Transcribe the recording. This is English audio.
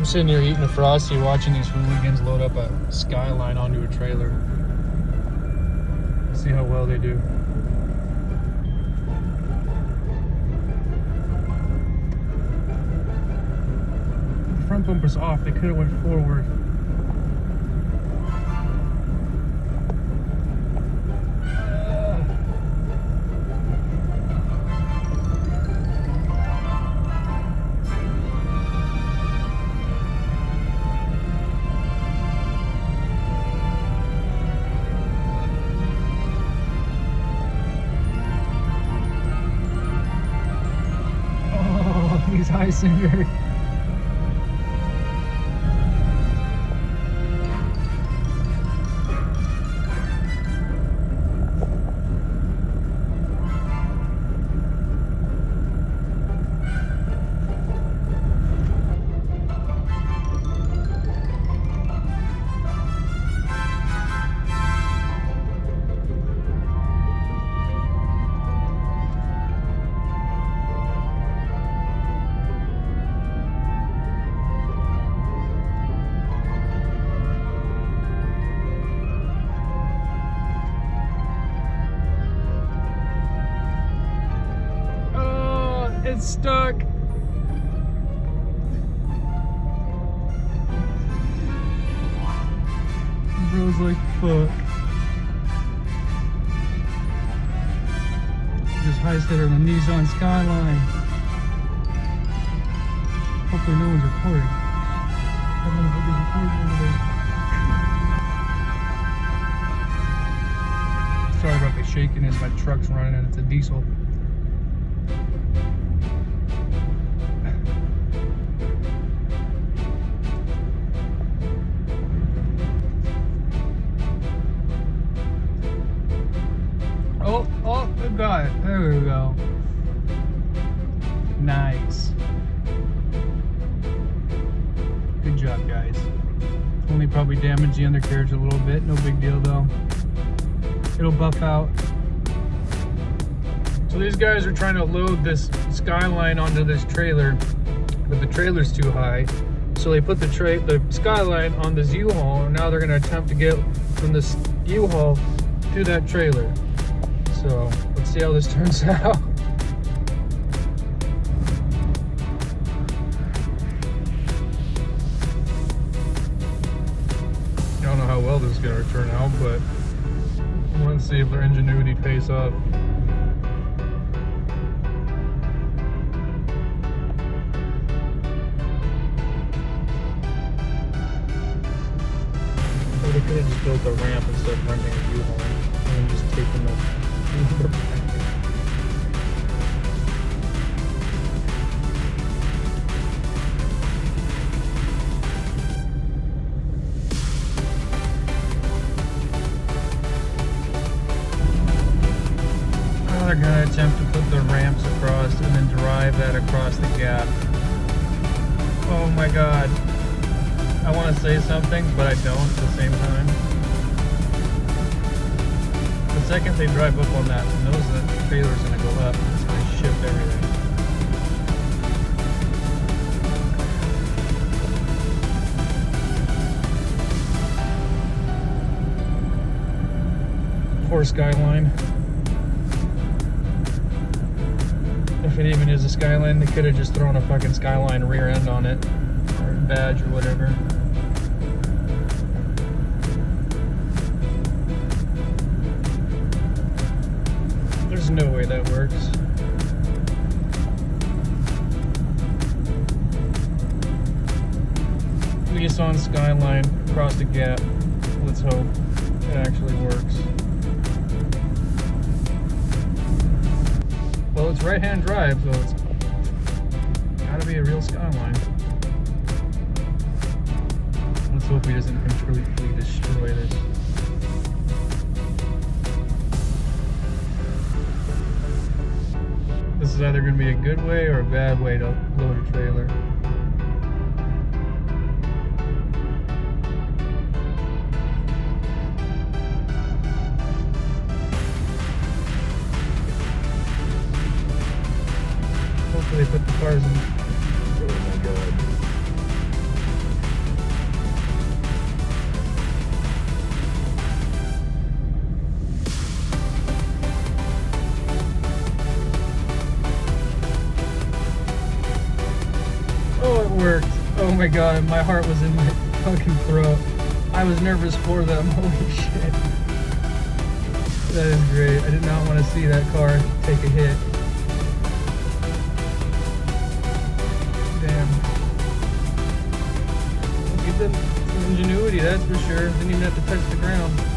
I'm sitting here eating a Frosty, watching these hooligans load up a Skyline onto a trailer. Let's see how well they do. The front bumper's off, they could have went forward. He's high center. It's stuck. Bro's like, fuck. Just high-stead on the Nissan Skyline. Hopefully no one's recording. Sorry about the shakiness, my truck's running and it's a diesel. Oh, we got it. There we go. Nice. Good job, guys. Only probably damaged the undercarriage a little bit. No big deal, though. It'll buff out. So these guys are trying to load this Skyline onto this trailer, but the trailer's too high. So they put the Skyline on this U-Haul, and now they're going to attempt to get from this U-Haul to that trailer. So let's see how this turns out. I don't know how well this is going to turn out, but I want to see if their ingenuity pays off. Or they could have just built a ramp instead of renting a U-Haul and then just taking the they're gonna attempt to put the ramps across and then drive that across the gap. Oh my god. I want to say something, but I don't at the same time. The second they drive up on that, knows that the trailer's gonna go up. It's gonna shift everything. Poor Skyline. If it even is a Skyline, they could have just thrown a fucking Skyline rear end on it, or a badge or whatever. There's no way that works. Nissan Skyline across the gap. Let's hope it actually works. Well, it's right-hand drive, so it's gotta be a real Skyline. Let's hope he doesn't completely destroy this. This is either going to be a good way or a bad way to load a trailer. Hopefully they put the cars in. Oh my god. my god, my heart was in my fucking throat. I was nervous for them. Holy shit. That is great. I did not want to see that car take a hit. Damn. Give them some ingenuity, that's for sure. Didn't even have to touch the ground.